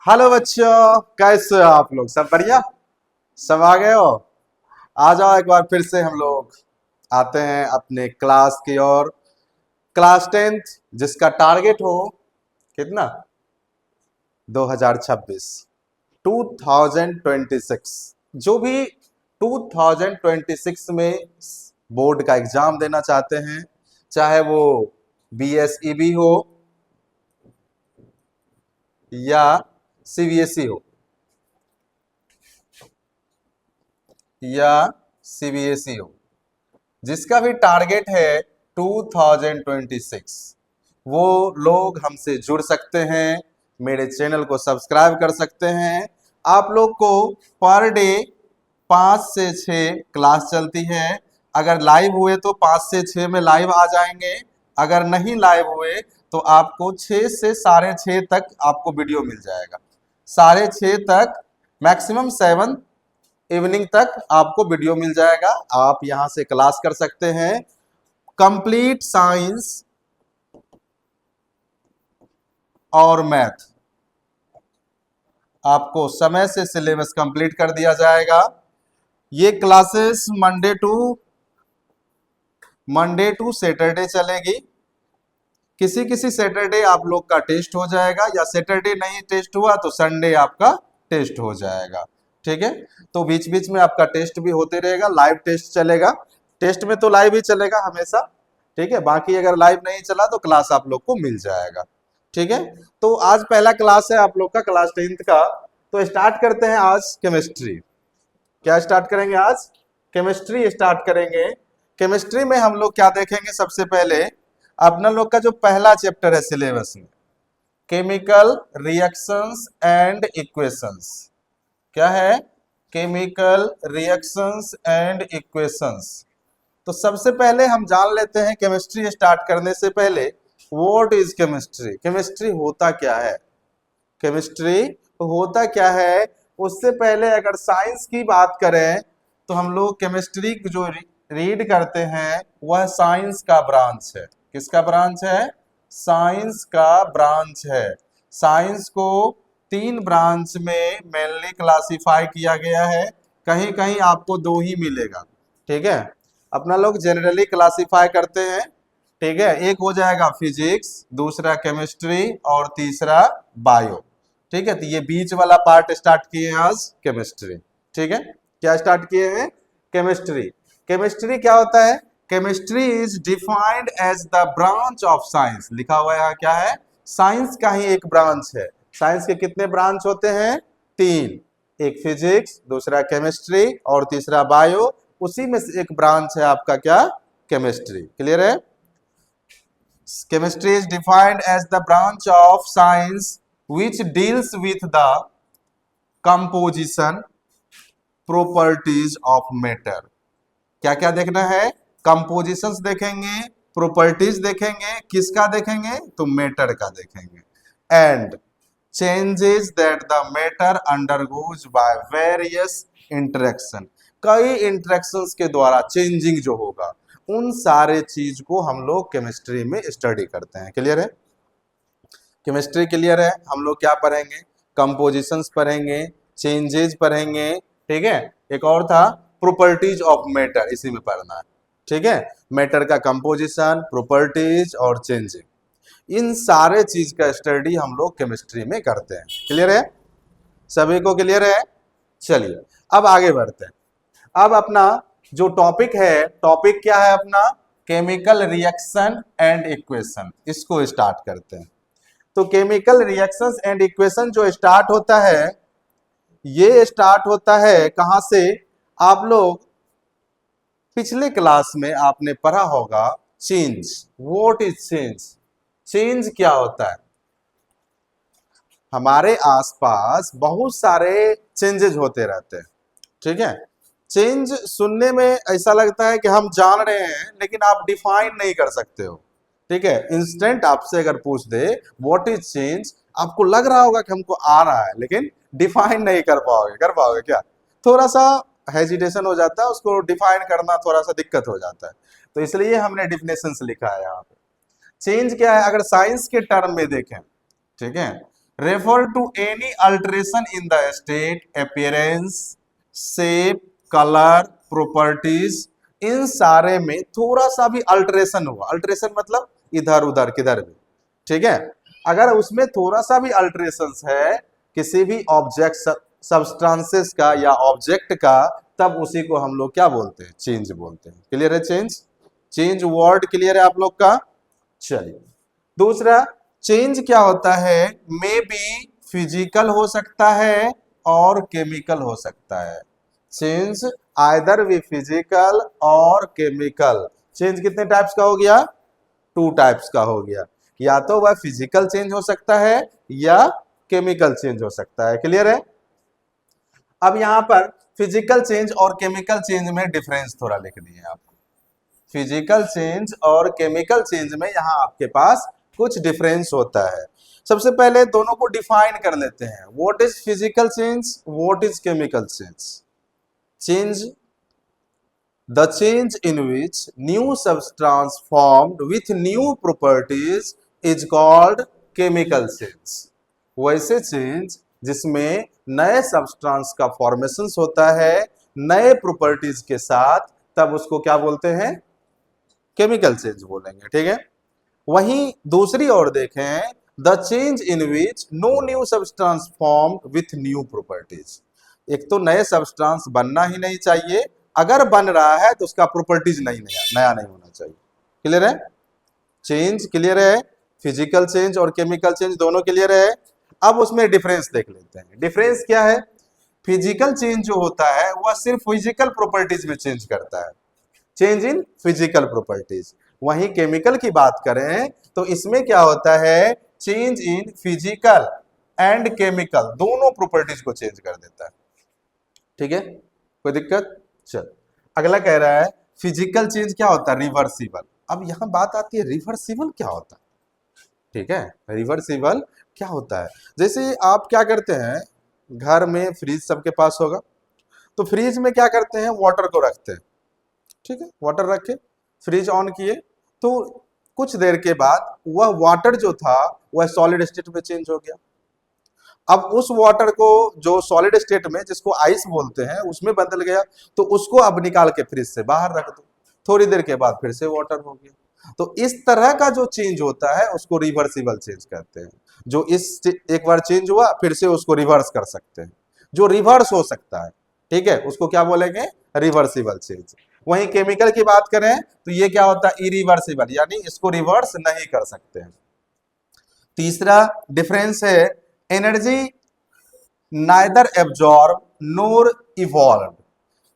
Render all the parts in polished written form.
Hello बच्चों, कैसे हो आप लोग? सब बढ़िया? सब आ गए हो? आ जाओ, एक बार फिर से हम लोग आते हैं अपने क्लास की ओर। क्लास टेंथ जिसका टारगेट हो कितना? 2026, 2026। जो भी 2026 में बोर्ड का एग्जाम देना चाहते हैं, चाहे वो बीएसईबी हो या सीबीएसई हो या सीबीएसई हो, जिसका भी टारगेट है 2026, वो लोग हमसे जुड़ सकते हैं, मेरे चैनल को सब्सक्राइब कर सकते हैं। आप लोग को पर डे 5 से 6 क्लास चलती है। अगर लाइव हुए तो 5 से 6 में लाइव आ जाएंगे, अगर नहीं लाइव हुए तो आपको 6 से 6:30 तक आपको वीडियो मिल जाएगा। 6:30 तक, मैक्सिमम 7 इवनिंग तक आपको वीडियो मिल जाएगा। आप यहां से क्लास कर सकते हैं। कंप्लीट साइंस और मैथ आपको समय से सिलेबस कंप्लीट कर दिया जाएगा। ये क्लासेस मंडे टू सैटरडे चलेगी। किसी किसी सैटरडे आप लोग का टेस्ट हो जाएगा, या सैटरडे नहीं टेस्ट हुआ तो संडे आपका टेस्ट हो जाएगा। ठीक है, तो बीच बीच में आपका टेस्ट भी होते रहेगा, लाइव टेस्ट चलेगा। टेस्ट में तो लाइव ही चलेगा हमेशा। ठीक है, बाकी अगर लाइव नहीं चला तो क्लास आप लोग को मिल जाएगा। ठीक है, तो आज पहला क्लास है आप लोग का, क्लास 10th का। तो स्टार्ट करते हैं आज केमिस्ट्री। क्या स्टार्ट करेंगे आज? केमिस्ट्री स्टार्ट करेंगे। केमिस्ट्री में हम लोग क्या देखेंगे? सबसे पहले अपना लोग का जो पहला चैप्टर है सिलेबस में, केमिकल रिएक्शंस एंड इक्वेशंस। क्या है? Chemical reactions and equations. तो सबसे पहले हम जान लेते हैं केमिस्ट्री स्टार्ट करने से पहले, व्हाट इज केमिस्ट्री? केमिस्ट्री होता क्या है? केमिस्ट्री होता क्या है? उससे पहले अगर साइंस की बात करें तो हम लोग केमिस्ट्री जो रीड करते हैं वह साइंस का ब्रांच है। किसका ब्रांच है? साइंस का ब्रांच है। साइंस को 3 ब्रांच में मेनली क्लासिफाई किया गया है। कहीं कहीं आपको 2 ही मिलेगा। ठीक है, अपना लोग जनरली क्लासिफाई करते हैं। ठीक है, एक हो जाएगा फिजिक्स, दूसरा केमिस्ट्री और तीसरा बायो। ठीक है, तो ये बीच वाला पार्ट स्टार्ट किए हैं आज केमिस्ट्री। ठीक है, क्या स्टार्ट किए हैं? केमिस्ट्री। केमिस्ट्री क्या होता है? Chemistry is defined as the branch of science. लिखा हुआ है क्या है? साइंस का ही एक ब्रांच है। साइंस के कितने ब्रांच होते हैं? 3। एक फिजिक्स, दूसरा केमिस्ट्री और तीसरा बायो। उसी में से एक ब्रांच है आपका क्या? केमिस्ट्री। क्लियर है? Chemistry is defined as the branch of science which deals with the composition, properties of matter. क्या क्या देखना है? कंपोजिशंस देखेंगे, प्रॉपर्टीज देखेंगे। किसका देखेंगे? तो मैटर का देखेंगे। And changes that the matter undergoes by various interaction. कई इंटरेक्शंस के द्वारा चेंजिंग जो होगा, उन सारे चीज को हम लोग केमिस्ट्री में स्टडी करते हैं। क्लियर है? केमिस्ट्री क्लियर है? हम लोग क्या पढ़ेंगे? कंपोजिशंस पढ़ेंगे, चेंजेस पढ़ेंगे। ठीक है, एक और था प्रॉपर्टीज ऑफ मैटर, इसी में पढ़ना है। ठीक है, मैटर का कंपोजिशन, प्रॉपर्टीज और चेंजिंग, इन सारे चीज का स्टडी हम लोग केमिस्ट्री में करते हैं। क्लियर है? सभी को क्लियर है? चलिए अब आगे बढ़ते हैं। अब अपना जो टॉपिक है, टॉपिक क्या है अपना? Chemical reaction and equation. इसको स्टार्ट करते हैं। तो केमिकल रिएक्शंस एंड इक्वेशन जो स्टार्ट होता है, ये स्टार्ट होता है कहां से? आप लोग पिछले क्लास में आपने पढ़ा होगा change. What is change? Change क्या होता है? हमारे आसपास बहुत सारे चेंजेस होते रहते हैं। ठीक है, चेंज सुनने में ऐसा लगता है कि हम जान रहे हैं, लेकिन आप डिफाइन नहीं कर सकते हो। ठीक है, इंस्टेंट आपसे अगर पूछ दे व्हाट इज चेंज, आपको लग रहा होगा कि हमको आ रहा है, लेकिन डिफाइन नहीं कर पाओगे। कर पाओगे क्या? थोड़ा सा हेजिटेशन हो जाता है, उसको डिफाइन करना थोड़ा सा दिक्कत हो जाता है। तो इसलिए हमने डिफिनेशंस लिखा है यहाँ पे। चेंज क्या है अगर साइंस के टर्म में देखें? ठीक है, refer to any alteration in the state, appearance, shape, colour, properties, इन सारे में थोड़ा सा भी अल्टरेशन हुआ, अल्टरेशन मतलब इधर उधर किधर भी, ठीक है, अगर उसमें थोड़ा सा भी अल्टरेशंस है किसी भी ऑब्जेक्ट सब्सटेंसेस का या ऑब्जेक्ट का, तब उसी को हम लोग क्या बोलते हैं, चेंज बोलते हैं। क्लियर है? चेंज, चेंज वर्ड क्लियर है आप लोग का? चलिए दूसरा, चेंज क्या होता है, मे बी फिजिकल हो सकता है और केमिकल हो सकता है। चेंज आइदर भी फिजिकल और केमिकल। चेंज कितने टाइप्स का हो गया? 2 टाइप्स का हो गया, या तो वह फिजिकल चेंज हो सकता है या केमिकल चेंज हो सकता है। क्लियर है? अब यहां पर फिजिकल चेंज और केमिकल चेंज में डिफरेंस थोड़ा लिख दिए आपको। फिजिकल चेंज और केमिकल चेंज में यहां आपके पास कुछ डिफरेंस होता है। सबसे पहले दोनों को डिफाइन कर लेते हैं। What is physical change, what is chemical change? Change, the change in which new substance formed with new properties is called chemical change। वैसे चेंज जिसमें नए सब्सटेंस का फॉर्मेशन होता है नए प्रॉपर्टीज के साथ, तब उसको क्या बोलते हैं? केमिकल चेंज बोलेंगे। ठीक है, वहीं दूसरी ओर देखें, the change in which no new substance form with new properties. एक तो नए सब्सटेंस बनना ही नहीं चाहिए, अगर बन रहा है तो उसका प्रॉपर्टीज नहीं नया नहीं होना चाहिए। क्लियर है? चेंज क्लियर है, फिजिकल चेंज और केमिकल चेंज दोनों क्लियर है। अब उसमें डिफरेंस देख लेते हैं। डिफरेंस क्या है? फिजिकल चेंज जो होता है वह सिर्फ फिजिकल प्रॉपर्टीज में चेंज करता है, चेंज इन फिजिकल प्रॉपर्टीज। वहीं केमिकल की बात करें तो इसमें क्या होता है, change in physical and chemical दोनों प्रॉपर्टीज को चेंज कर देता है। ठीक है, कोई दिक्कत? चल अगला कह रहा है फिजिकल चेंज क्या होता है, रिवर्सिबल। अब यहां बात आती है रिवर्सिबल क्या होता है। ठीक है, रिवर्सिबल क्या होता है, जैसे आप क्या करते हैं, घर में फ्रिज सबके पास होगा, तो फ्रिज में क्या करते हैं, वाटर को रखते हैं। ठीक है, वाटर रखे, फ्रिज ऑन किए, तो कुछ देर के बाद वह वाटर जो था वह सॉलिड स्टेट में चेंज हो गया। अब उस वाटर को जो सॉलिड स्टेट में जिसको आइस बोलते हैं उसमें बदल गया, तो उसको अब निकाल के फ्रिज से बाहर रख दो, थोड़ी देर के बाद फिर से वाटर हो गया। तो इस तरह का जो चेंज होता है उसको रिवर्सिबल चेंज कहते हैं। जो इस एक बार चेंज हुआ फिर से उसको रिवर्स कर सकते हैं, जो रिवर्स हो सकता है। ठीक है, उसको क्या बोलेंगे, रिवर्सिबल चेंज। वहीं केमिकल की बात करें तो ये क्या होता है, इरिवर्सिबल, यानी इसको रिवर्स नहीं कर सकते हैं। तीसरा डिफरेंस है एनर्जी नाइदर एब्जॉर्ब नोर इवॉल्व।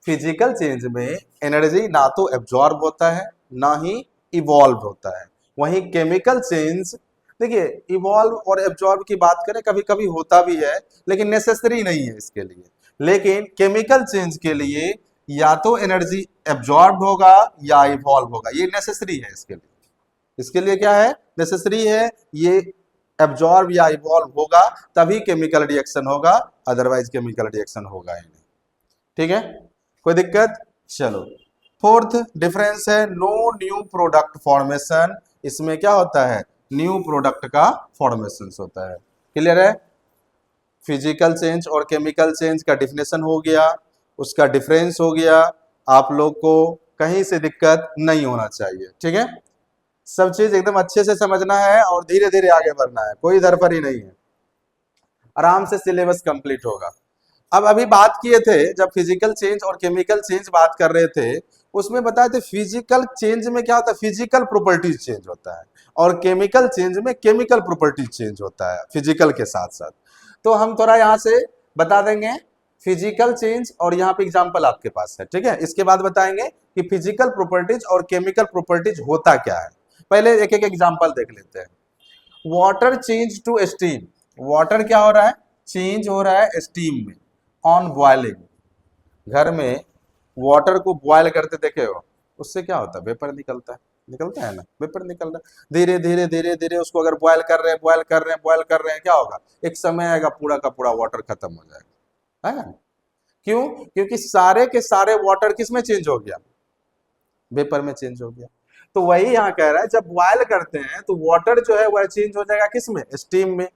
फिजिकल चेंज में एनर्जी ना तो एब्जॉर्ब होता है ना ही इवॉल्व होता है। वहीं केमिकल चेंज, देखिए इवॉल्व और एब्जॉर्ब की बात करें कभी कभी होता भी है लेकिन नेसेसरी नहीं है इसके लिए। लेकिन केमिकल चेंज के लिए या तो एनर्जी एब्जॉर्ब होगा या इवॉल्व होगा, ये नेसेसरी है इसके लिए। इसके लिए क्या है, नेसेसरी है, ये एब्जॉर्ब या इवॉल्व होगा तभी केमिकल रिएक्शन होगा, अदरवाइज केमिकल रिएक्शन होगा ही नहीं। ठीक है, कोई दिक्कत? चलो फोर्थ डिफरेंस है नो न्यू प्रोडक्ट फॉर्मेशन। इसमें क्या होता है, न्यू प्रोडक्ट का फॉर्मेशन होता है। क्लियर है? फिजिकल चेंज और केमिकल चेंज का डिफिनेशन हो गया, उसका डिफरेंस हो गया, आप लोग को कहीं से दिक्कत नहीं होना चाहिए। ठीक है, सब चीज एकदम अच्छे से समझना है और धीरे धीरे आगे बढ़ना है, कोई धरफड़ी नहीं है, आराम से सिलेबस कंप्लीट होगा। अब अभी बात किए थे जब फिजिकल चेंज और केमिकल चेंज बात कर रहे थे, उसमें बताए थे फिजिकल चेंज में क्या होता है, फिजिकल प्रॉपर्टीज चेंज होता है, और केमिकल चेंज में केमिकल प्रॉपर्टीज चेंज होता है फिजिकल के साथ साथ। तो हम थोड़ा यहाँ से बता देंगे फिजिकल चेंज, और यहाँ पे एग्जांपल आपके पास है। ठीक है, इसके बाद बताएंगे कि फिजिकल प्रॉपर्टीज और केमिकल प्रॉपर्टीज होता क्या है। पहले एक एक एग्जांपल देख लेते हैं। Water change to steam, water क्या हो रहा है, चेंज हो रहा है स्टीम में ऑन बॉइलिंग। घर में वाटर को बॉयल करते देखे हो, उससे क्या होता है, वेपर निकलता है, निकलता है ना, वेपर निकल रहा है। धीरे धीरे धीरे धीरे उसको अगर बॉयल कर रहे हैं बॉयल कर रहे हैं बॉयल कर रहे हैं, क्या होगा, एक समय आएगा पूरा का पूरा वाटर खत्म हो जाएगा, है ना? क्यों? क्योंकि सारे के सारे वाटर किस में चेंज हो गया, वेपर में चेंज हो गया। तो वही यहाँ कह रहा है जब बॉयल करते हैं तो वाटर जो है वह चेंज हो जाएगा किस में, स्टीम में।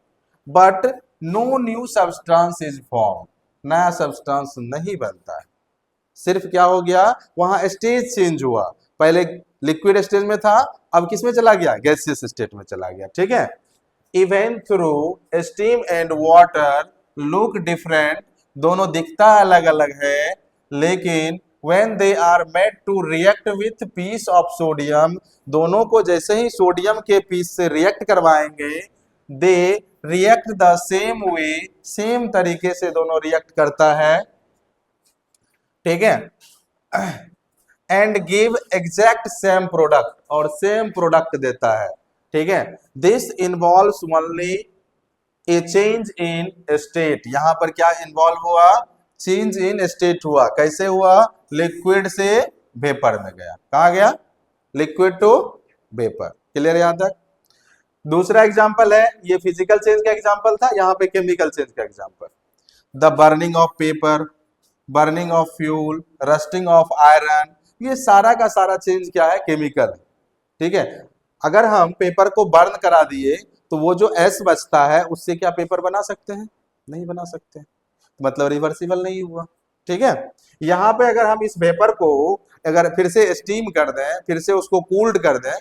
But no new substance is form, नया सब्सटेंस नहीं बनता है, सिर्फ क्या हो गया, वहां स्टेज चेंज हुआ, पहले लिक्विड स्टेज में था, अब किस में चला गया, गैसियस स्टेट में चला गया, ठीक है। Even through steam and water look different, दोनों दिखता अलग अलग है, लेकिन when they are made to react with piece of sodium, दोनों को जैसे ही सोडियम के पीस से रिएक्ट करवाएंगे, they react the same way, same तरीके से दोनों रिएक्ट करता है, ठीक है, and give exact same product, और सेम प्रोडक्ट देता है, ठीक है। This involves only A change in state, यहां पर क्या इन्वॉल्व हुआ, चेंज इन स्टेट हुआ, कैसे हुआ, लिक्विड से वेपर में गया, कहा गया, लिक्विड टू वेपर, क्लियर यहां तक। दूसरा एग्जांपल है, ये फिजिकल चेंज का एग्जांपल था, यहां पे केमिकल चेंज का example, the burning of paper, burning of fuel, rusting of iron, ये सारा का सारा चेंज क्या है, केमिकल है, ठीक है। अगर हम पेपर को बर्न करा दिए तो वो जो एस बचता है उससे क्या पेपर बना सकते हैं, नहीं बना सकते, मतलब रिवर्सिबल नहीं हुआ, ठीक है। यहां पे अगर हम इस वेपर को अगर फिर से स्टीम कर दें, फिर से उसको कूल्ड कर दें,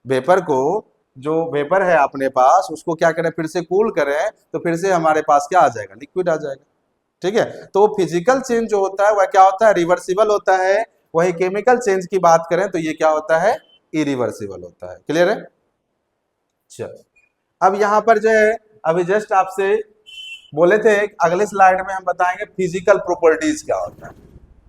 वेपर को, जो वेपर है अपने पास उसको क्या करें, फिर से कूल करें, तो फिर से हमारे पास क्या आ जाएगा, लिक्विड आ जाएगा, ठीक है। तो फिजिकल चेंज जो होता है वह क्या होता है, रिवर्सिबल होता है, वही केमिकल चेंज की बात करें तो ये क्या होता है, इरिवर्सिबल होता है, क्लियर है। चलो अब यहां पर जो है, अभी जस्ट आपसे बोले थे अगले स्लाइड में हम बताएंगे फिजिकल प्रॉपर्टीज क्या होता है,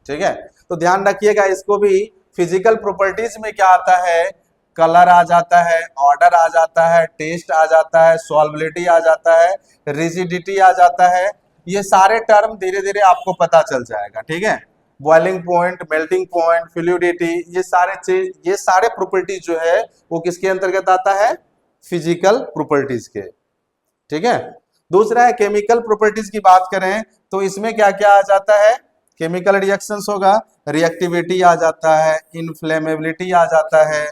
ठीक है। तो ध्यान रखिएगा इसको भी, फिजिकल प्रॉपर्टीज में क्या आता है, कलर आ जाता है, ऑर्डर आ जाता है, टेस्ट आ जाता है, सॉल्युबिलिटी आ जाता है, रिजिडिटी आ जाता है, ये सारे टर्म धीरे धीरे आपको पता चल जाएगा, ठीक है। Boiling point, melting point, fluidity, ये सारे चीज, ये सारे प्रॉपर्टीज जो है वो किसके अंतर्गत आता है, फिजिकल प्रॉपर्टीज के, ठीक है। दूसरा है केमिकल प्रॉपर्टीज की बात करें तो इसमें क्या क्या आ जाता है, केमिकल रिएक्शंस होगा, रिएक्टिविटी आ जाता है, इनफ्लेमेबिलिटी आ जाता है,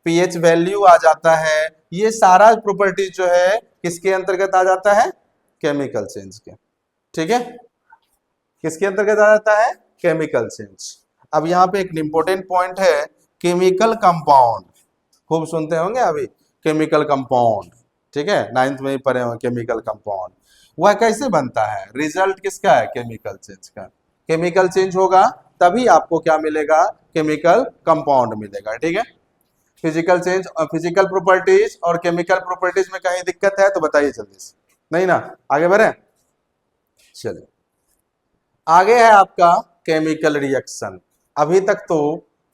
पीएच वैल्यू आ जाता है, ये सारा प्रॉपर्टीज जो है किसके अंतर्गत आ जाता है, केमिकल चेंज के, ठीक है, किसके अंतर्गत आ जाता है, केमिकल चेंज। अब यहाँ पे एक इंपॉर्टेंट पॉइंट है, केमिकल कंपाउंड, खूब सुनते होंगे अभी, केमिकल कंपाउंड, ठीक है, 9th में ही पढ़े हो केमिकल कंपाउंड, वह कैसे बनता है, रिजल्ट किसका है, केमिकल चेंज का, केमिकल चेंज होगा तभी आपको क्या मिलेगा, केमिकल कंपाउंड मिलेगा, ठीक है। फिजिकल चेंज और फिजिकल प्रॉपर्टीज और केमिकल प्रॉपर्टीज में कहीं दिक्कत है तो बताइए जल्दी से, नहीं ना, आगे बढ़े, चलिए आगे है आपका केमिकल रिएक्शन। अभी तक तो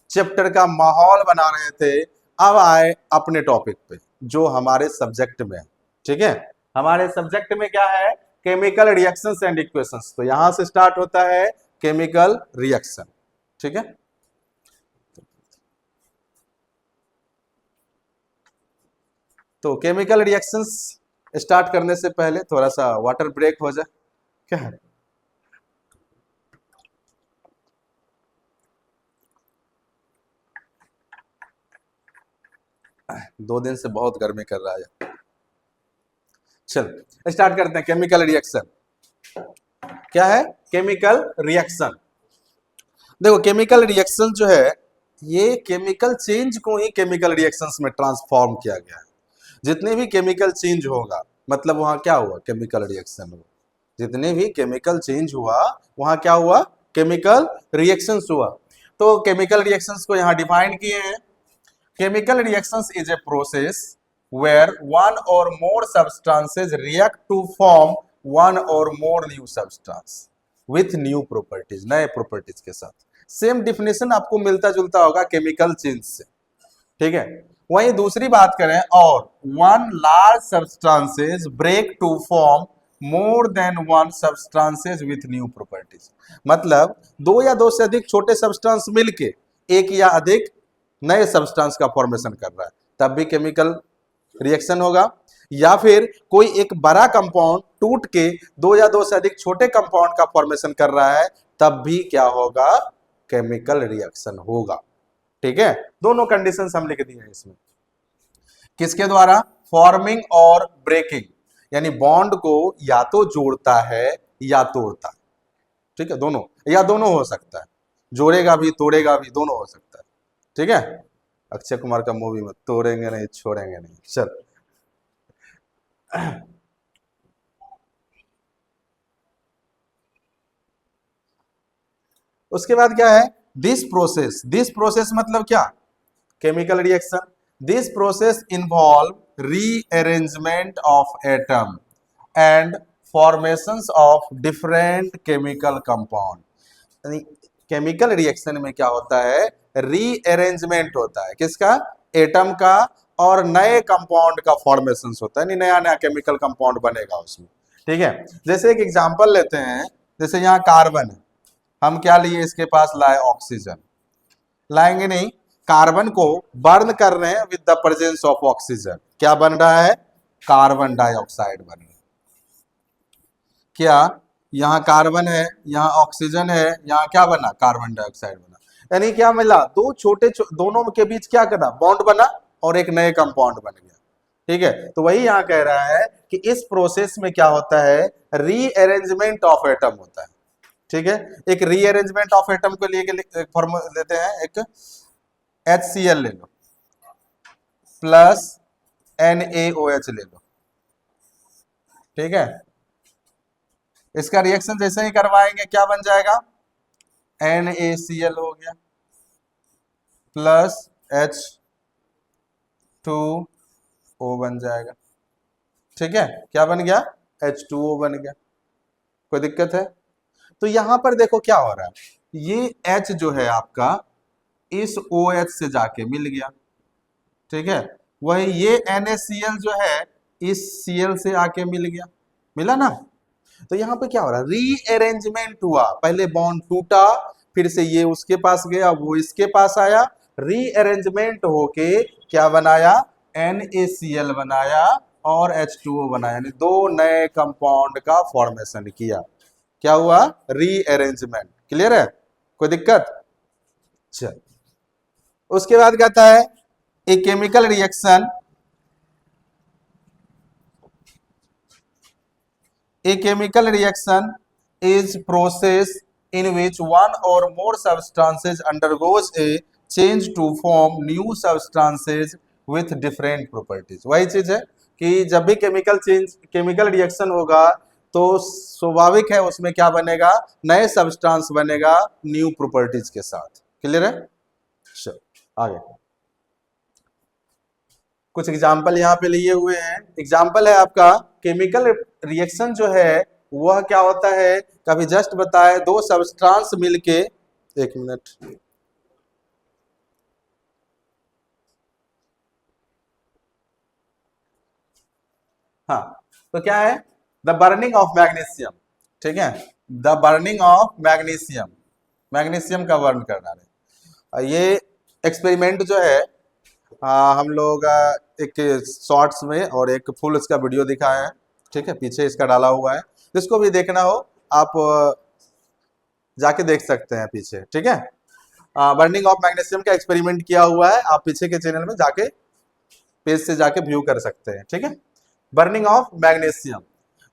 चैप्टर का माहौल बना रहे थे, अब आए अपने टॉपिक पे जो हमारे सब्जेक्ट में है, ठीक है। हमारे सब्जेक्ट में क्या है, केमिकल रिएक्शंस एंड इक्वेशंस, तो यहां से स्टार्ट होता है केमिकल रिएक्शन, ठीक है। तो केमिकल रिएक्शंस स्टार्ट करने से पहले थोड़ा सा वाटर ब्रेक हो जाए, क्या है, दो दिन से बहुत गर्मी कर रहा है। चल स्टार्ट करते हैं, केमिकल रिएक्शन क्या है, केमिकल रिएक्शन, देखो केमिकल रिएक्शन जो है ये केमिकल चेंज को ही केमिकल रिएक्शंस में ट्रांसफॉर्म किया गया है। जितने भी केमिकल चेंज होगा मतलब वहां क्या हुआ, केमिकल रिएक्शन हुआ, जितने भी केमिकल चेंज हुआ वहां क्या हुआ, केमिकल रिएक्शंस हुआ। तो केमिकल रिएक्शंस को यहाँ डिफाइन किए हैं, chemical reactions is a process where one or more substances react to form one or more new substance with new properties, नए properties के साथ। सेम डिफिनेशन आपको मिलता जुलता होगा केमिकल चेंज से, ठीक है। वहीं दूसरी बात करें, और one large substances break to form more than one substances with new properties, मतलब दो या दो से अधिक छोटे सब्सटेंस मिलके एक या अधिक नए सब्सटेंस का फॉर्मेशन कर रहा है तब भी केमिकल रिएक्शन होगा, या फिर कोई एक बड़ा कंपाउंड टूट के दो या दो से अधिक छोटे कंपाउंड का फॉर्मेशन कर रहा है तब भी क्या होगा, केमिकल रिएक्शन होगा, ठीक है। दोनों कंडीशंस हम लिख दिए हैं इसमें, किसके द्वारा, फॉर्मिंग और ब्रेकिंग, यानी बॉन्ड को या तो जोड़ता है या तोड़ता है, ठीक है, दोनों या दोनों हो सकता है, जोड़ेगा भी तोड़ेगा भी, दोनों हो सकता है, ठीक है। अक्षय कुमार का मूवी में तोड़ेंगे नहीं छोड़ेंगे नहीं। चल उसके बाद क्या है, दिस प्रोसेस मतलब क्या, chemical reaction. This process involve rearrangement of atom and formations of different chemical compound. यानी केमिकल रिएक्शन में क्या होता है, रीअरेंजमेंट होता है, किसका, एटम का, और नए कंपाउंड का फॉर्मेशंस होता है, नया नया केमिकल कंपाउंड बनेगा उसमें, ठीक है। जैसे एक एग्जांपल लेते हैं, जैसे यहाँ कार्बन है, हम क्या लिए, इसके पास लाए ऑक्सीजन, लाएंगे नहीं, कार्बन को बर्न कर रहे हैं with the presence of oxygen, क्या बन रहा है, कार्बन डाइऑक्साइड बन रहा है। क्या, यहाँ कार्बन है, यहाँ ऑक्सीजन है, यहाँ क्या बना, कार्बन डाइऑक्साइड बना, यानी क्या मिला, दो दोनों के बीच क्या करना, बॉन्ड बना और एक नए कंपाउंड बन गया, ठीक है। तो वही यहाँ कह रहा है कि इस प्रोसेस में क्या होता है, रीअरेंजमेंट ऑफ एटम होता है, ठीक है। एक रीअरेंजमेंट ऑफ एटम को लिए फॉर्मूला लेते हैं, एक HCl ले लो प्लस NaOH ले लो, ठीक है। इसका रिएक्शन जैसे ही करवाएंगे क्या बन जाएगा, NaCl हो गया प्लस H2O बन जाएगा, ठीक है। क्या बन गया, H2O बन गया, कोई दिक्कत है। तो यहां पर देखो क्या हो रहा है, ये H जो है आपका इस OH से जाके मिल गया, ठीक है, वही ये NaCl जो है इस Cl से आके मिल गया, मिला ना। तो यहाँ पे क्या हो रहा है, रीअरेंजमेंट हुआ, पहले बॉन्ड टूटा, फिर से ये उसके पास गया, वो इसके पास आया, रीअरेंजमेंट होके क्या बनाया, NaCl बनाया और H2O बनाया, यानी दो नए कंपाउंड का फॉर्मेशन किया, क्या हुआ, रीअरेंजमेंट। क्लियर है, कोई दिक्कत। चल उसके बाद कहता है a chemical reaction, A chemical reaction is process in which one or more substances undergoes a change to form new substances with different properties। वही चीज है कि जब भी केमिकल रिएक्शन होगा तो स्वाभाविक है उसमें क्या बनेगा, नए सब्सटेंस बनेगा न्यू प्रॉपर्टीज के साथ। क्लियर है, चलो आगे कुछ एग्जाम्पल यहाँ पे लिए हुए हैं। एग्जाम्पल है आपका, केमिकल रिएक्शन जो है वह क्या होता है, कभी जस्ट बताए दो सब्सटेंस मिलके, एक मिनट, हाँ, तो क्या है, द बर्निंग ऑफ मैग्नीशियम, ठीक है, the burning of magnesium, magnesium का बर्न करना है। ये एक्सपेरिमेंट जो है हम लोग एक शॉर्ट्स में और एक फुल इसका वीडियो दिखाए हैं, ठीक है, पीछे इसका डाला हुआ है, जिसको भी देखना हो आप जाके देख सकते हैं पीछे, ठीक है। बर्निंग ऑफ मैग्नीशियम का एक्सपेरिमेंट किया हुआ है, आप पीछे के चैनल में जाके पेज से जाके व्यू कर सकते हैं, ठीक है। Burning of magnesium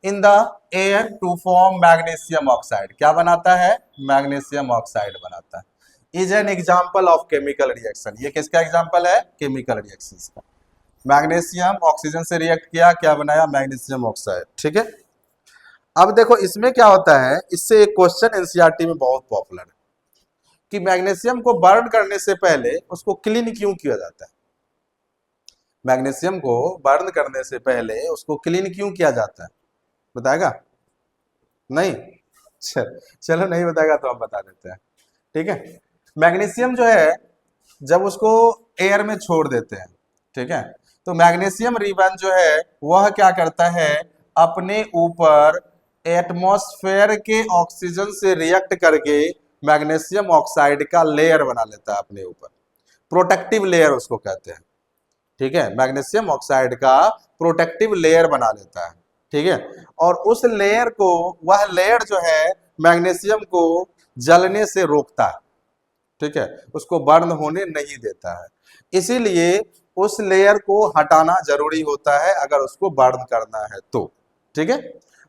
in the air to form magnesium oxide, क्या बनाता है, मैग्नीशियम ऑक्साइड बनाता है। Is an example of chemical reaction, ये किसका एग्जाम्पल है, केमिकल रिएक्शन का। मैग्नीशियम ऑक्सीजन से रिएक्ट किया, क्या बनाया, मैग्नीशियम ऑक्साइड, ठीक है। अब देखो इसमें क्या होता है, इससे एक क्वेश्चन एनसीईआरटी में बहुत पॉपुलर है कि मैग्नीशियम को बर्न करने से पहले उसको क्लीन क्यों किया जाता है, मैग्नीशियम को बर्न करने से पहले उसको क्लीन क्यों किया जाता है, बताएगा, नहीं, चलो नहीं बताएगा तो हम बता देते हैं, ठीक है। मैग्नीशियम जो है जब उसको एयर में छोड़ देते हैं, ठीक है, तो मैग्नीशियम रिबन जो है वह क्या करता है, अपने ऊपर एटमॉस्फेयर के ऑक्सीजन से रिएक्ट करके मैग्नीशियम ऑक्साइड का लेयर बना लेता है अपने ऊपर, प्रोटेक्टिव लेयर उसको कहते हैं, ठीक है, मैग्नीशियम ऑक्साइड का प्रोटेक्टिव लेयर बना लेता है, ठीक है। और उस लेयर को, वह लेयर जो है मैग्नीशियम को जलने से रोकता है, ठीक है, उसको बर्न होने नहीं देता है, इसीलिए उस लेयर को हटाना जरूरी होता है अगर उसको बर्न करना है तो, ठीक है।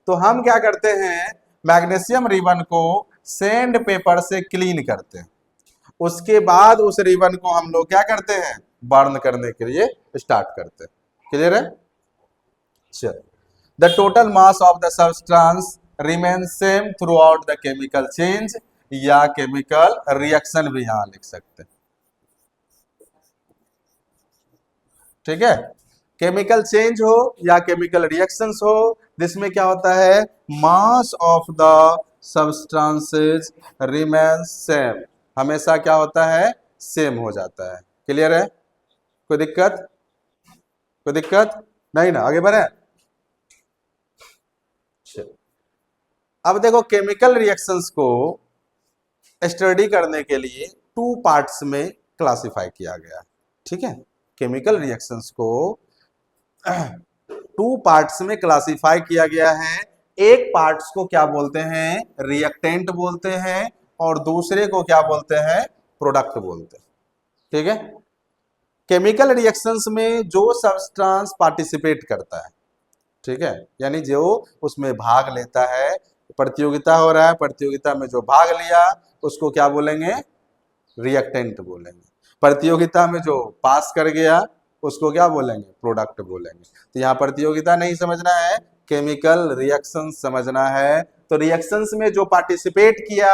तो हम क्या करते हैं, मैग्नीशियम रिबन को सैंड पेपर से क्लीन करते हैं, उसके बाद उस रिबन को हम लोग क्या करते हैं, बर्न करने के लिए स्टार्ट करते हैं। क्लियर है? चल, the total mass of the substance remain same through out the chemical change, या केमिकल रिएक्शन भी यहां लिख सकते हैं। ठीक है, केमिकल चेंज हो या केमिकल रिएक्शंस हो, जिसमें क्या होता है, mass of the substances remain same, हमेशा क्या होता है, सेम हो जाता है। क्लियर है? कोई दिक्कत? कोई दिक्कत नहीं ना? आगे बढ़े। अब देखो, केमिकल रिएक्शंस को स्टडी करने के लिए टू पार्ट्स में क्लासिफाई किया गया। ठीक है, केमिकल रिएक्शंस को टू पार्ट्स में क्लासिफाई किया गया है। एक पार्ट्स को क्या बोलते हैं, रिएक्टेंट बोलते हैं, और दूसरे को क्या बोलते हैं, प्रोडक्ट बोलते हैं। ठीक है, केमिकल रिएक्शंस में जो सब्सटेंस पार्टिसिपेट करता है, ठीक है, यानी जो उसमें भाग लेता है, प्रतियोगिता हो रहा है, प्रतियोगिता में जो भाग लिया उसको क्या बोलेंगे, रिएक्टेंट बोलेंगे। प्रतियोगिता में जो पास कर गया उसको क्या बोलेंगे, प्रोडक्ट बोलेंगे। तो यहाँ प्रतियोगिता नहीं समझना है, केमिकल रिएक्शन समझना है। तो रिएक्शंस में जो पार्टिसिपेट किया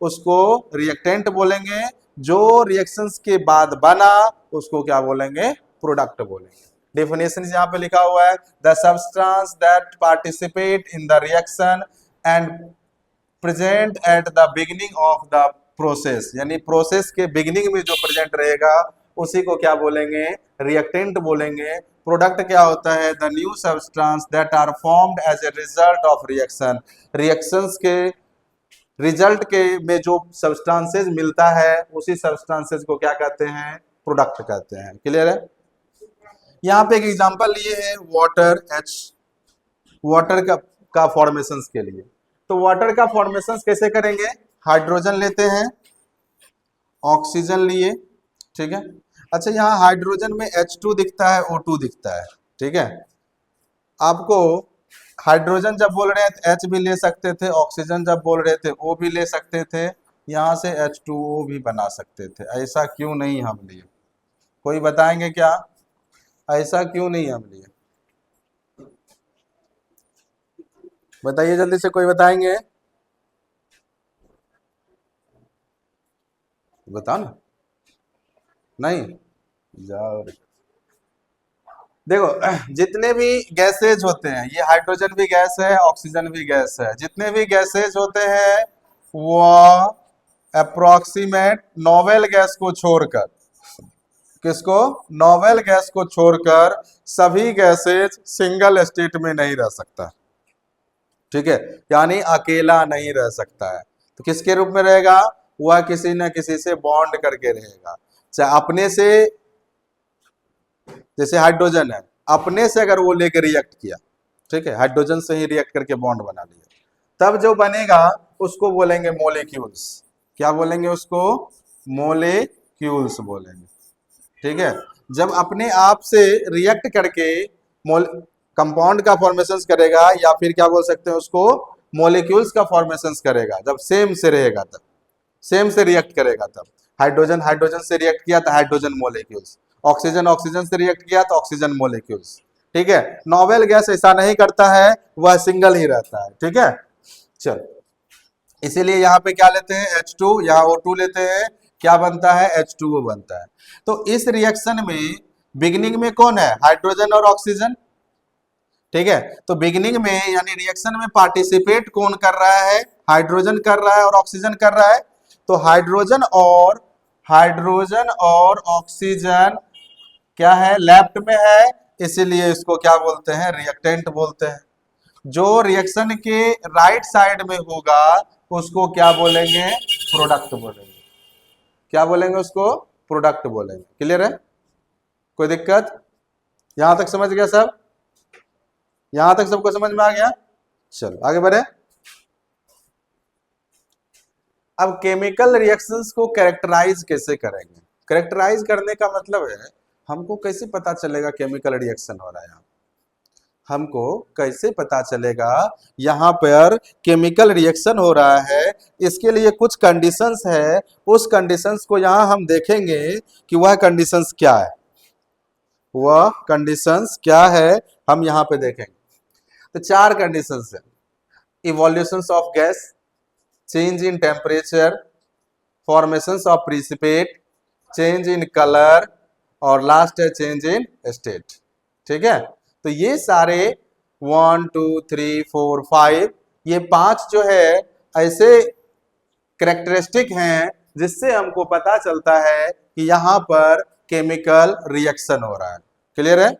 उसको रिएक्टेंट बोलेंगे, जो रिएक्शंस के बाद बना उसको क्या बोलेंगे, प्रोडक्ट बोलेंगे। डेफिनेशन यहाँ पे लिखा हुआ है, the substance that participate in the reaction and present at the beginning of the process, यानी प्रोसेस के बिगिनिंग में जो प्रेजेंट रहेगा उसी को क्या बोलेंगे, रिएक्टेंट बोलेंगे। प्रोडक्ट क्या होता है, the new substance that are formed as a result of reaction, reactions के रिजल्ट के में जो सब्सटेंसेस मिलता है उसी सब्सटेंसेस को क्या कहते हैं, प्रोडक्ट कहते हैं। क्लियर है? यहाँ पे एक एग्जांपल लिए है वाटर एच, वाटर का फॉर्मेशन के लिए। तो वाटर का फॉर्मेशन कैसे करेंगे, हाइड्रोजन लेते हैं, ऑक्सीजन लिए, ठीक है। अच्छा, यहाँ हाइड्रोजन में H2 दिखता है, O2 दिखता है, ठीक है। आपको हाइड्रोजन जब बोल रहे थे H भी ले सकते थे, ऑक्सीजन जब बोल रहे थे O भी ले सकते थे, यहाँ से H2O भी बना सकते थे। ऐसा क्यों नहीं हम लिए? कोई बताएंगे क्या, ऐसा क्यों नहीं हम लिए? बताइए जल्दी से, कोई बताएंगे? बताओ ना। नहीं जाओ। देखो, जितने भी गैसेज होते हैं, ये हाइड्रोजन भी गैस है, ऑक्सीजन भी गैस है, जितने भी गैसेज होते हैं वो अप्रोक्सीमेट नोवेल गैस को छोड़कर, किसको, नोवेल गैस को छोड़कर सभी गैसेज सिंगल स्टेट में नहीं रह सकता। ठीक है, यानी अकेला नहीं रह सकता है। तो किसके रूप में रहेगा, वह किसी न किसी से बॉन्ड करके रहेगा, चाहे अपने से, जैसे हाइड्रोजन है, अपने से अगर वो लेकर रिएक्ट किया, ठीक है, हाइड्रोजन से ही रिएक्ट करके बॉन्ड बना लिया, तब जो बनेगा उसको बोलेंगे मोलिक्यूल्स। क्या बोलेंगे उसको, मोलिक्यूल्स बोलेंगे। ठीक है, जब अपने आप से रिएक्ट करके कंपाउंड का फॉर्मेशन करेगा, या फिर क्या बोल सकते हैं उसको, मोलिक्यूल्स का फॉर्मेशन करेगा, जब सेम से रहेगा, तब सेम से रिएक्ट करेगा, तब हाइड्रोजन हाइड्रोजन से रिएक्ट किया तो हाइड्रोजन मोलिक्यूल्स, ऑक्सीजन ऑक्सीजन से रिएक्ट किया तो ऑक्सीजन मोलिक्यूल्स। ठीक है, नोवेल गैस ऐसा नहीं करता है, वह सिंगल ही रहता है। ठीक है, चल, इसीलिए यहाँ पे क्या लेते हैं, H2, यहाँ O2 लेते हैं, क्या बनता है, H2O बनता है। तो इस रिएक्शन में बिगिनिंग में कौन है, हाइड्रोजन और ऑक्सीजन। ठीक है, तो बिगिनिंग में यानी रिएक्शन में पार्टिसिपेट कौन कर रहा है, हाइड्रोजन कर रहा है और ऑक्सीजन कर रहा है। तो हाइड्रोजन और ऑक्सीजन क्या है, लेफ्ट में है, इसीलिए इसको क्या बोलते हैं, रिएक्टेंट बोलते हैं। जो रिएक्शन के राइट साइड में होगा उसको क्या बोलेंगे, प्रोडक्ट बोलेंगे। क्या बोलेंगे उसको, प्रोडक्ट बोलेंगे। क्लियर है? कोई दिक्कत? यहां तक समझ गया सब? यहां तक सबको समझ में आ गया? चलो आगे बढ़े। अब केमिकल रिएक्शंस को कैरेक्टराइज कैसे करेंगे। कैरेक्टराइज करने का मतलब है, हमको कैसे पता चलेगा केमिकल रिएक्शन हो रहा है। हमको कैसे पता चलेगा यहाँ पर केमिकल रिएक्शन हो रहा है? इसके लिए कुछ कंडीशंस है, उस कंडीशंस को यहाँ हम देखेंगे कि वह कंडीशंस क्या है, वह कंडीशंस क्या है हम यहाँ पे देखेंगे। तो 4 कंडीशंस है। Evolutions of gas, change in temperature, formations of precipitate, change in colour और लास्ट है चेंज इन स्टेट। ठीक है, तो ये सारे 1 2 3 4 5 ये 5 जो है ऐसे कैरेक्टरिस्टिक हैं जिससे हमको पता चलता है कि यहाँ पर केमिकल रिएक्शन हो रहा है। क्लियर है?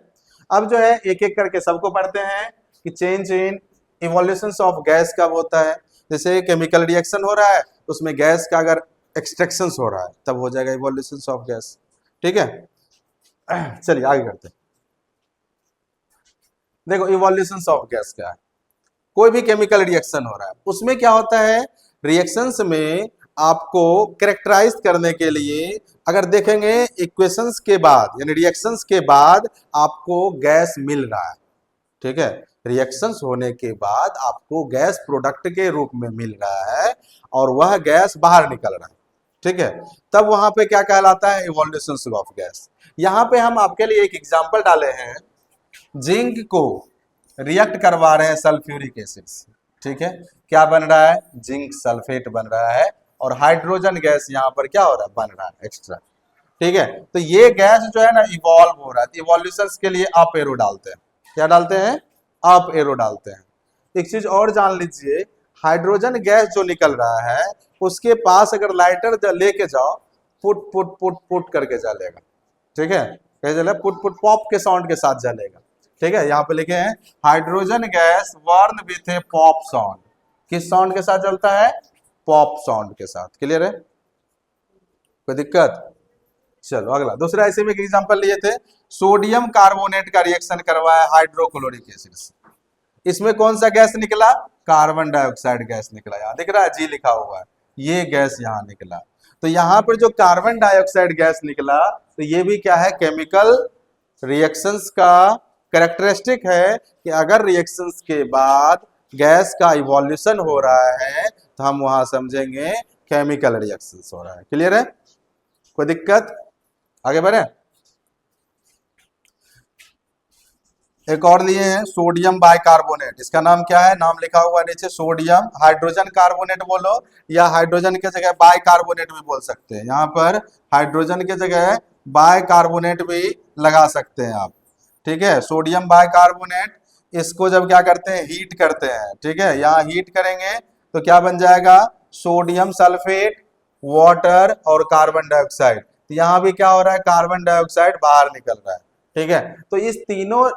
अब जो है एक एक करके सबको पढ़ते हैं कि change in evolutions of gas कब होता है। जैसे केमिकल रिएक्शन हो रहा है, उसमें गैस का अगर एक्सट्रैक्शन हो रहा है तब हो जाएगा इवोल्यूशंस ऑफ गैस। ठीक है, चलिए आगे करते हैं। देखो इवोल्यूशंस ऑफ गैस क्या है? कोई भी केमिकल रिएक्शन हो रहा है, उसमें क्या होता है, रिएक्शंस में आपको कैरेक्टराइज करने के लिए अगर देखेंगे इक्वेशंस के बाद यानी रिएक्शंस के बाद आपको गैस मिल रहा है। ठीक है, रिएक्शंस होने के बाद आपको गैस प्रोडक्ट के रूप में मिल रहा है और वह गैस बाहर निकल रहा है। ठीक है, तब वहां पे क्या कहलाता है, इवोल्यूशंस ऑफ गैस। यहाँ पे हम आपके लिए एक एग्जांपल डाले हैं, जिंक को रिएक्ट करवा रहे हैं सल्फ्यूरिक एसिड से। ठीक है, क्या बन रहा है, जिंक सल्फेट बन रहा है और हाइड्रोजन गैस यहाँ पर क्या हो रहा है, बन रहा है एक्स्ट्रा। ठीक है, तो ये गैस जो है ना इवॉल्व हो रहा है। इवोल्यूशंस के लिए अप एरो डालते हैं। क्या डालते हैं, अप एरो डालते हैं। एक चीज और जान लीजिए, हाइड्रोजन गैस जो निकल रहा है उसके पास अगर लाइटर लेके जाओ, पुट पुट पुट पुट करके जलेगा। ठीक है, कैसे जलेगा, पुट पुट पॉप के साउंड के साथ जलेगा। ठीक है, यहाँ पे लिखे हैं hydrogen gas burn with A pop sound. किस साउंड के साथ जलता है, पॉप साउंड के साथ। क्लियर है, कोई दिक्कत? चलो अगला, दूसरा ऐसे में एक एग्जांपल लिए थे, सोडियम कार्बोनेट का रिएक्शन करवाया हाइड्रोक्लोरिक एसिड से। इसमें कौन सा गैस निकला, कार्बन डाइऑक्साइड गैस निकला। यहाँ दिख रहा है जी लिखा हुआ है, ये गैस यहाँ निकला। तो यहाँ पर जो कार्बन डाइऑक्साइड गैस निकला, तो ये भी क्या है, केमिकल रिएक्शंस का कैरेक्टरिस्टिक है कि अगर रिएक्शंस के बाद गैस का इवोल्यूशन हो रहा है तो हम वहां समझेंगे केमिकल रिएक्शंस हो रहा है। क्लियर है, कोई दिक्कत? आगे बढ़े। एक और लिए हैं सोडियम बाइकार्बोनेट। इसका नाम क्या है, नाम लिखा हुआ नीचे, सोडियम हाइड्रोजन कार्बोनेट बोलो या हाइड्रोजन के जगह बाइकार्बोनेट भी बोल सकते हैं। यहाँ पर हाइड्रोजन के जगह बाइकार्बोनेट भी लगा सकते हैं आप। ठीक है, सोडियम बाइकार्बोनेट, इसको जब क्या करते हैं, हीट करते हैं। ठीक है, यहाँ हीट करेंगे तो क्या बन जाएगा, सोडियम सल्फेट, वाटर और कार्बन डाइऑक्साइड। तो यहाँ भी क्या हो रहा है, कार्बन डाइऑक्साइड बाहर निकल रहा है। ठीक है, तो इस तीनों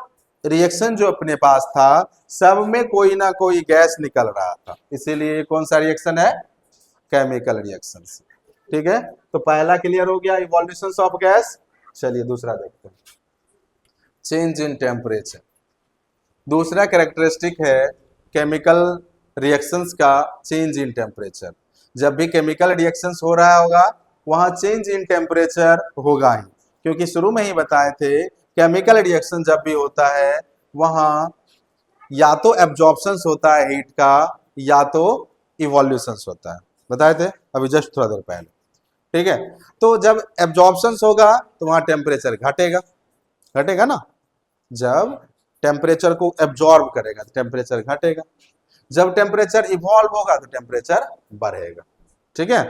रिएक्शन जो अपने पास था सब में कोई ना कोई गैस निकल रहा था, इसीलिए कौन सा रिएक्शन है, केमिकल रिएक्शन। ठीक है, तो पहला क्लियर हो गया, इवोल्यूशंस ऑफ गैस। चलिए दूसरा देखते हैं, चेंज इन टेम्परेचर। दूसरा कैरेक्टरिस्टिक है केमिकल रिएक्शंस का, चेंज इन टेम्परेचर। जब भी केमिकल रिएक्शंस हो रहा होगा वहां चेंज इन टेम्परेचर होगा ही, क्योंकि शुरू में ही बताए थे केमिकल रिएक्शन जब भी होता है वहां या तो एब्जॉर्प्शंस होता है हीट का या तो इवोल्यूशंस होता है, बताए थे अभी जस्ट थोड़ा देर पहले। ठीक है, तो जब एब्जॉर्प्शंस होगा तो वहां टेम्परेचर घटेगा, घटेगा ना। जब टेम्परेचर को एब्जॉर्ब करेगा तो टेम्परेचर घटेगा, जब टेम्परेचर इवॉल्व होगा तो टेम्परेचर बढ़ेगा। ठीक है,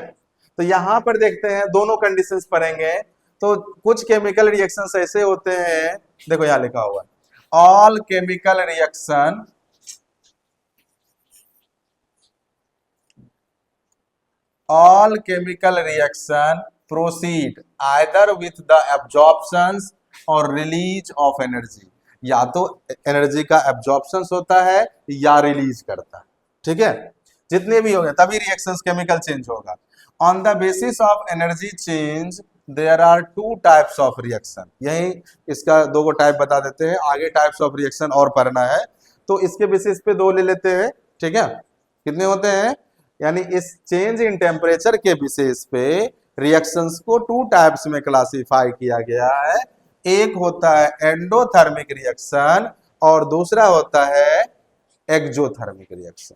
तो यहां पर देखते हैं दोनों कंडीशंस पढ़ेंगे। तो कुछ केमिकल रिएक्शंस ऐसे होते हैं, देखो यहां लिखा हुआ है, all chemical reaction all chemical reaction proceed either with the absorption और release of energy। या तो एनर्जी का एब्जॉर्प्शन होता है या रिलीज करता है। ठीक है, जितने भी हो गए तभी रिएक्शंस केमिकल चेंज होगा। On the basis of energy change there are 2 types of reaction. यही इसका 2 टाइप बता देते हैं, आगे टाइप्स ऑफ रिएक्शन और पढ़ना है तो इसके बेसिस पे 2 ले लेते हैं। ठीक है, कितने होते हैं, यानी इस चेंज इन टेम्परेचर के बेसिस पे रिएक्शंस को 2 टाइप्स में क्लासिफाई किया गया है। एक होता है एंडोथर्मिक रिएक्शन और दूसरा होता है एक्जोथर्मिक रिएक्शन।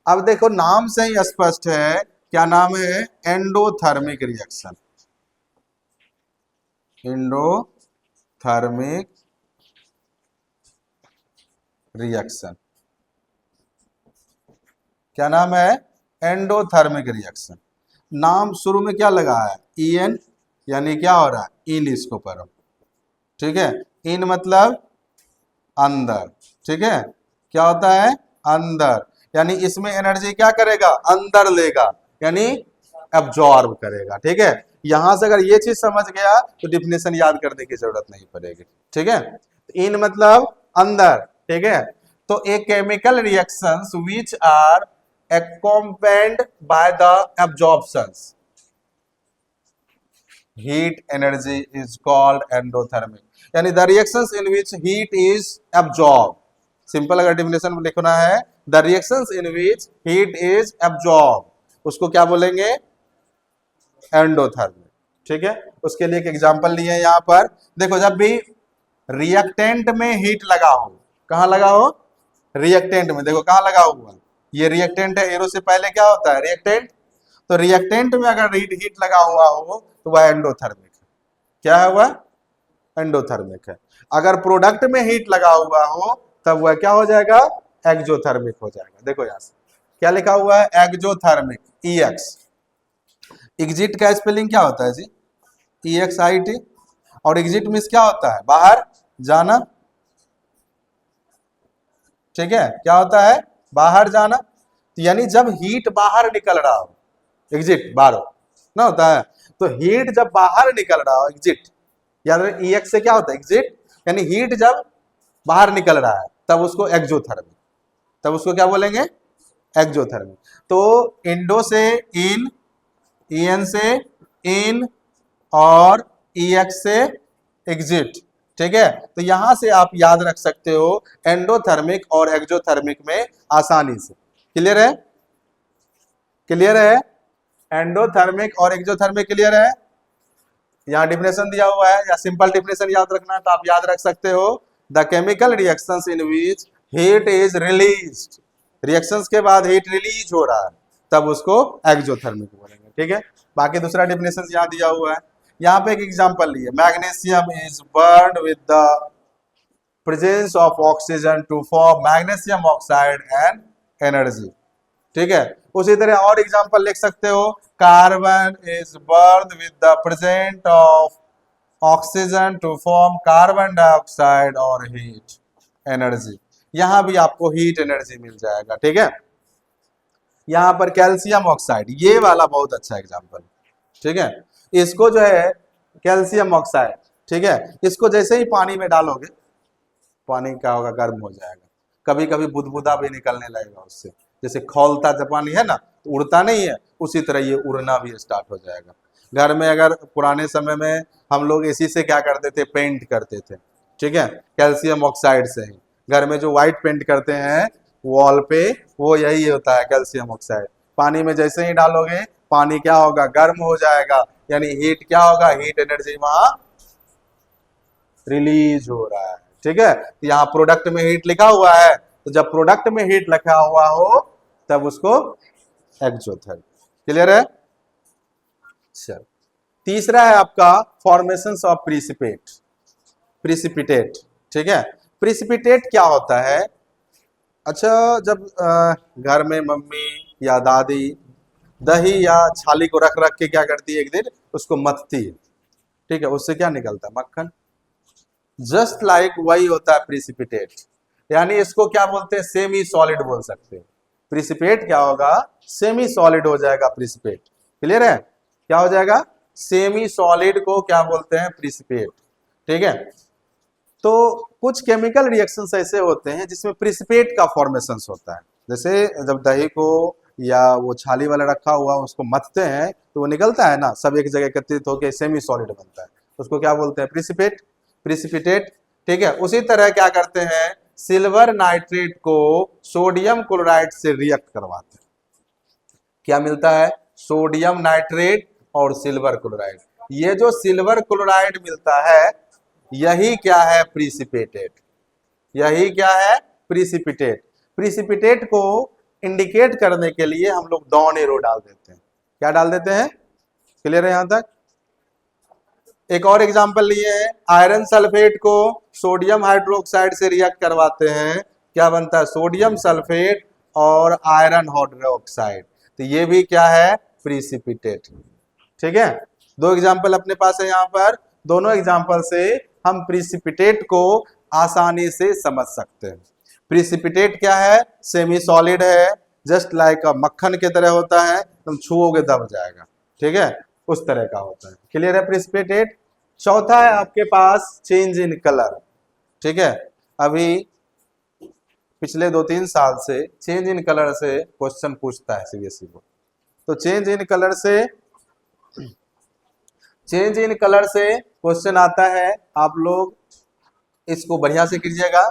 अब देखो नाम से ही स्पष्ट है, क्या नाम है? Endothermic reaction. एंडोथर्मिक रिएक्शन, क्या नाम है? Endothermic reaction. नाम शुरू में क्या लगा है? इन, यानी क्या हो रहा है? इन इसको पढ़ो, ठीक है। इन मतलब अंदर, ठीक है। क्या होता है? अंदर, यानी इसमें एनर्जी क्या करेगा? अंदर लेगा, यानी एब्जॉर्ब करेगा, ठीक है। यहां से अगर ये चीज समझ गया तो डिफिनेशन याद करने की जरूरत नहीं पड़ेगी, ठीक है। इन मतलब अंदर, ठीक है। तो a chemical reactions which are accompanied by the absorptions heat energy is called endothermic, यानी the reactions in which heat is absorbed। Simple अगर डिफिनेशन लिखना है, the reactions in which heat is absorbed, उसको क्या बोलेंगे? एंडोथर्मिक, ठीक है। उसके लिए एक एग्जांपल लिए यहाँ पर। देखो जब भी रिएक्टेंट में हीट लगा हो, कहाँ लगा हो? रिएक्टेंट में। देखो कहाँ लगा हुआ? ये रिएक्टेंट है, एरो से पहले क्या होता है? रिएक्टेंट। तो रिएक्टेंट में अगर हीट लगा हुआ हो तो वह एंडोथर्मिक है। क्या है वह? एंडोथर्मिक है। अगर प्रोडक्ट में हीट लगा हुआ हो तब वह क्या हो जाएगा? एक्जोथर्मिक हो जाएगा। देखो यहां से क्या लिखा हुआ है? Exothermic, EX। एग्जिट का स्पेलिंग क्या होता है जी? EXIT। और एग्जिट मीन्स क्या होता है? बाहर जाना, ठीक है। क्या होता है? बाहर जाना। तो यानी जब हीट बाहर निकल रहा हो, एग्जिट बाहर ना होता है। तो हीट जब बाहर निकल रहा हो, एग्जिट। याद रहे EX से क्या होता है? एग्जिट, यानी हीट जब बाहर निकल रहा है तब उसको एक्जोथर्मिक, तब उसको क्या बोलेंगे? एक्जोथर्मिक। तो इंडो से इन, EN से इन, और EX से एग्जिट, ठीक है। तो यहां से आप याद रख सकते हो एंडोथर्मिक और एक्जोथर्मिक में आसानी से। क्लियर है? क्लियर है? एंडोथर्मिक और एक्जोथर्मिक क्लियर है? यहाँ डिफिनेशन दिया हुआ है, या सिंपल डिफिनेशन याद रखना है तो आप याद रख सकते हो, the chemical reactions in which heat is released, reactions के बाद हीट रिलीज हो रहा है तब उसको एक्जोथर्मिक बोलेंगे, ठीक है। बाकी दूसरा डिफिनेशन यहाँ दिया हुआ है। यहाँ पे एक एग्जांपल लिए, magnesium is burned with the presence of oxygen to form magnesium oxide and energy, ठीक है। उसी तरह और एग्जांपल लिख सकते हो, carbon is burned with the present of oxygen to form carbon dioxide और हीट एनर्जी। यहां भी आपको हीट एनर्जी मिल जाएगा, ठीक है। यहां पर कैल्शियम ऑक्साइड, ये वाला बहुत अच्छा एग्जांपल, ठीक है। इसको जो है कैल्शियम ऑक्साइड, ठीक है, इसको जैसे ही पानी में डालोगे, पानी क्या होगा? गर्म हो जाएगा। कभी कभी बुदबुदा भी निकलने लगेगा उससे, जैसे खौलता जब पानी है ना तो उड़ता नहीं है, उसी तरह ये उड़ना भी स्टार्ट हो जाएगा। घर में अगर पुराने समय में हम लोग इसी से क्या करते थे? पेंट करते थे, ठीक है, कैल्शियम ऑक्साइड से ही। घर में जो व्हाइट पेंट करते हैं वॉल पे, वो यही होता है कैल्शियम ऑक्साइड। पानी में जैसे ही डालोगे पानी क्या होगा? गर्म हो जाएगा, यानी हीट क्या होगा? हीट एनर्जी वहां रिलीज हो रहा है, ठीक है। यहाँ प्रोडक्ट में हीट लिखा हुआ है, तो जब प्रोडक्ट में हीट लिखा हुआ हो तब उसको एक्जोथर्मिक। क्लियर है? चल, तीसरा है आपका फॉर्मेशंस ऑफ प्रिसिपिटेट, प्रिसिपिटेट, ठीक है। प्रिसिपिटेट क्या होता है? अच्छा, जब घर में मम्मी या दादी दही या छाली को रख रख के क्या करती है? एक दिन उसको मथती है, ठीक है, उससे क्या निकलता है? मक्खन। जस्ट लाइक वही होता है प्रिसिपिटेट, यानी इसको क्या बोलते हैं? सेमी सॉलिड बोल सकते हैं। प्रिसिपिटेट क्या होगा? सेमी सॉलिड हो जाएगा प्रिसिपिटेट। क्लियर है? क्या हो जाएगा? सेमी सॉलिड को क्या बोलते हैं? प्रिसिपिटेट, ठीक है। तो कुछ केमिकल रिएक्शंस ऐसे होते हैं जिसमें प्रिसिपिटेट का फॉर्मेशन होता है। जैसे जब दही को या वो छाली वाला रखा हुआ उसको मथते हैं तो वो निकलता है ना, सब एक जगह एकत्रित होकर सेमी सॉलिड बनता है, उसको क्या बोलते हैं? प्रिसिपिटेट, प्रिसिपिटेट, ठीक है। उसी तरह क्या करते हैं? सिल्वर नाइट्रेट को सोडियम क्लोराइड से रिएक्ट करवाते हैं, क्या मिलता है? सोडियम नाइट्रेट और सिल्वर क्लोराइड। ये जो सिल्वर क्लोराइड मिलता है यही क्या है? प्रिसिपिटेट, यही क्या है, प्रिसिपिटेट। प्रिसिपिटेट को इंडिकेट करने के लिए हम लोग डॉन एरो डाल देते हैं। क्या डाल देते हैं, क्लियर है यहां तक? एक और एग्जांपल लिए हैं, आयरन सल्फेट को सोडियम हाइड्रोक्साइड से रिएक्ट करवाते हैं, क्या बनता है, सोडियम सल्फेट और आयरन हाइड्रोक्साइड। तो ये भी क्या है, प्रिसिपिटेट। ठीक है, दो एग्जांपल अपने पास है यहाँ पर, दोनों एग्जांपल से हम प्रिसिपिटेट को आसानी से समझ सकते हैं। प्रिसिपिटेट क्या है, सेमी सॉलिड है, जस्ट लाइक मक्खन के तरह होता है, तुम छुओगे दब जाएगा, ठीक है, उस तरह का होता है। क्लियर है प्रिसिपिटेट? चौथा है आपके पास चेंज इन कलर। ठीक है, अभी पिछले 2-3 साल से चेंज इन कलर से क्वेश्चन पूछता है सीबीएसई बोर्ड। तो चेंज इन कलर से क्वेश्चन आता है, आप लोग इसको बढ़िया से कीजिएगा।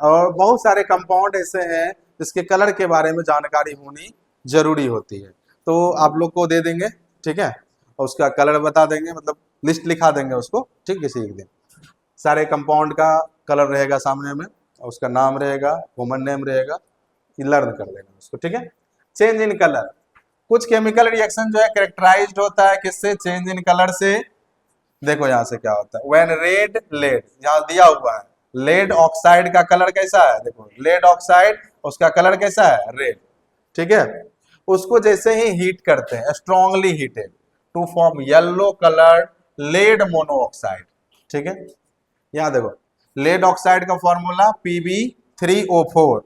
और बहुत सारे कंपाउंड ऐसे हैं जिसके कलर के बारे में जानकारी होनी जरूरी होती है, तो आप लोग को दे देंगे, ठीक है, और उसका कलर बता देंगे, मतलब लिस्ट लिखा देंगे उसको, ठीक, किसी एक दिन सारे कंपाउंड का कलर रहेगा सामने में, और उसका नाम रहेगा, कॉमन नेम रहेगा, ये लर्न कर लेना उसको, ठीक है। चेंज इन कलर, कुछ केमिकल रिएक्शन जो है कैरेक्टराइज्ड होता है किससे, चेंज इन कलर से। देखो यहां से क्या होता है, व्हेन रेड लेड, यहां दिया हुआ है लेड ऑक्साइड का कलर कैसा है, देखो लेड ऑक्साइड, उसका कलर कैसा है, रेड, ठीक है। उसको जैसे ही हीट करते हैं, strongly heated to form yellow coloured lead monoxide, ठीक है। यहां देखो लेड ऑक्साइड का फॉर्मूला Pb3O4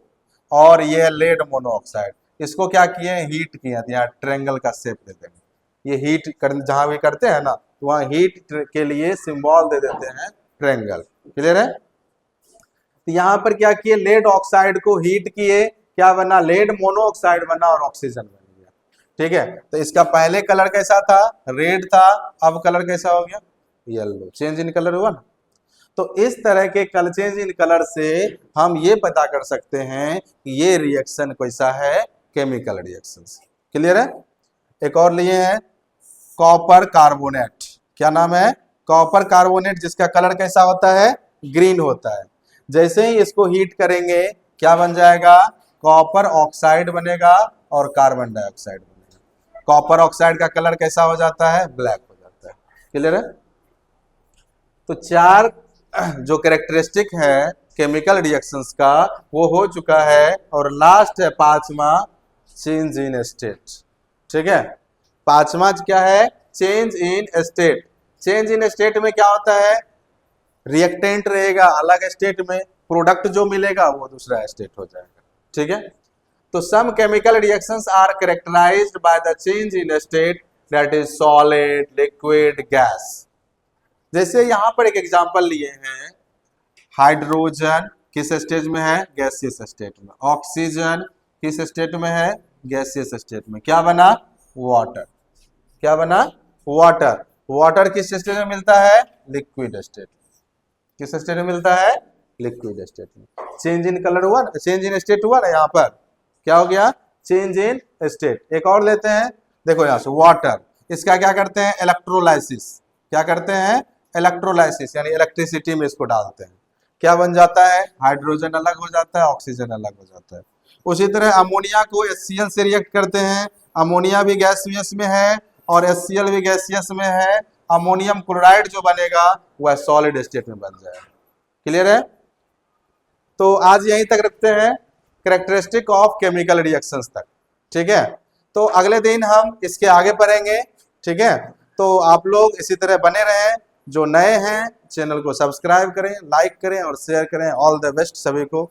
और ये है लेड मोनोऑक्साइड। इसको क्या किए, हीट किए, यहाँ ट्रायंगल का शेप दे देंगे। ये हीट कर जहां भी करते हैं ना, तो वहां हीट के लिए सिंबल दे देते हैं ट्रायंगल। क्लियर है? तो यहाँ पर क्या किए, लेड ऑक्साइड को हीट किए, क्या बना, लेड मोनोऑक्साइड बना और ऑक्सीजन बन गया, ठीक है। तो इसका पहले कलर कैसा था, रेड था, अब कलर कैसा हो गया, येलो, चेंज इन कलर हुआ ना। तो इस तरह के कलर चेंज इन कलर से हम ये पता कर सकते हैं कि ये रिएक्शन कैसा है, केमिकल रिएक्शन। क्लियर है? एक और लिए हैं कॉपर कार्बोनेट, क्या नाम है, कॉपर कार्बोनेट, जिसका कलर कैसा होता है, ग्रीन होता है। जैसे ही इसको हीट करेंगे क्या बन जाएगा, कॉपर ऑक्साइड बनेगा और कार्बन डाइऑक्साइड बनेगा। कॉपर ऑक्साइड का कलर कैसा हो जाता है, ब्लैक हो जाता है। क्लियर है? तो 4 जो कैरेक्टरिस्टिक है केमिकल रिएक्शंस का वो हो चुका है, और लास्ट है 5वां, चेंज इन स्टेट। ठीक है, 5वां क्या है, change in state. Change in state में क्या होता है, रिएक्टेंट रहेगा अलग स्टेट में, प्रोडक्ट जो मिलेगा वो दूसरा स्टेट हो जाएगा। ठीक है, तो some chemical reactions are characterised by the change in state, that is solid, liquid, gas. जैसे यहां पर एक एग्जांपल लिए हैं, हाइड्रोजन किस स्टेज में है, गैसियस स्टेट में। ऑक्सीजन किस स्टेट में है, गैसियस स्टेट में। क्या बना, वाटर। क्या बना, वाटर। वाटर किस स्टेट में मिलता है, लिक्विड स्टेट। किस स्टेट में मिलता है, लिक्विड स्टेट में। चेंज इन कलर हुआ, चेंज इन स्टेट हुआ ना, यहाँ पर क्या हो गया, चेंज इन स्टेट। एक और लेते हैं, देखो यहाँ से वाटर, इसका क्या करते हैं, इलेक्ट्रोलाइसिस। क्या करते हैं, इलेक्ट्रोलाइसिस, यानी इलेक्ट्रिसिटी में इसको डालते हैं, क्या बन जाता है, हाइड्रोजन अलग हो जाता है, ऑक्सीजन अलग हो जाता है। उसी तरह अमोनिया को HCl से रिएक्ट करते हैं, अमोनिया भी गैसियस में है और HCl भी गैसियस में है। अमोनियम क्लोराइड जो बनेगा वह सॉलिड स्टेट में बन जाएगा। क्लियर है? तो आज यहीं तक रखते हैं, कैरेक्टरिस्टिक ऑफ केमिकल रिएक्शंस तक। ठीक है, तो अगले दिन हम इसके आगे पढ़ेंगे। ठीक है, तो आप लोग इसी तरह बने रहें। जो नए हैं चैनल को सब्सक्राइब करें, लाइक करें और शेयर करें। ऑल द बेस्ट सभी को।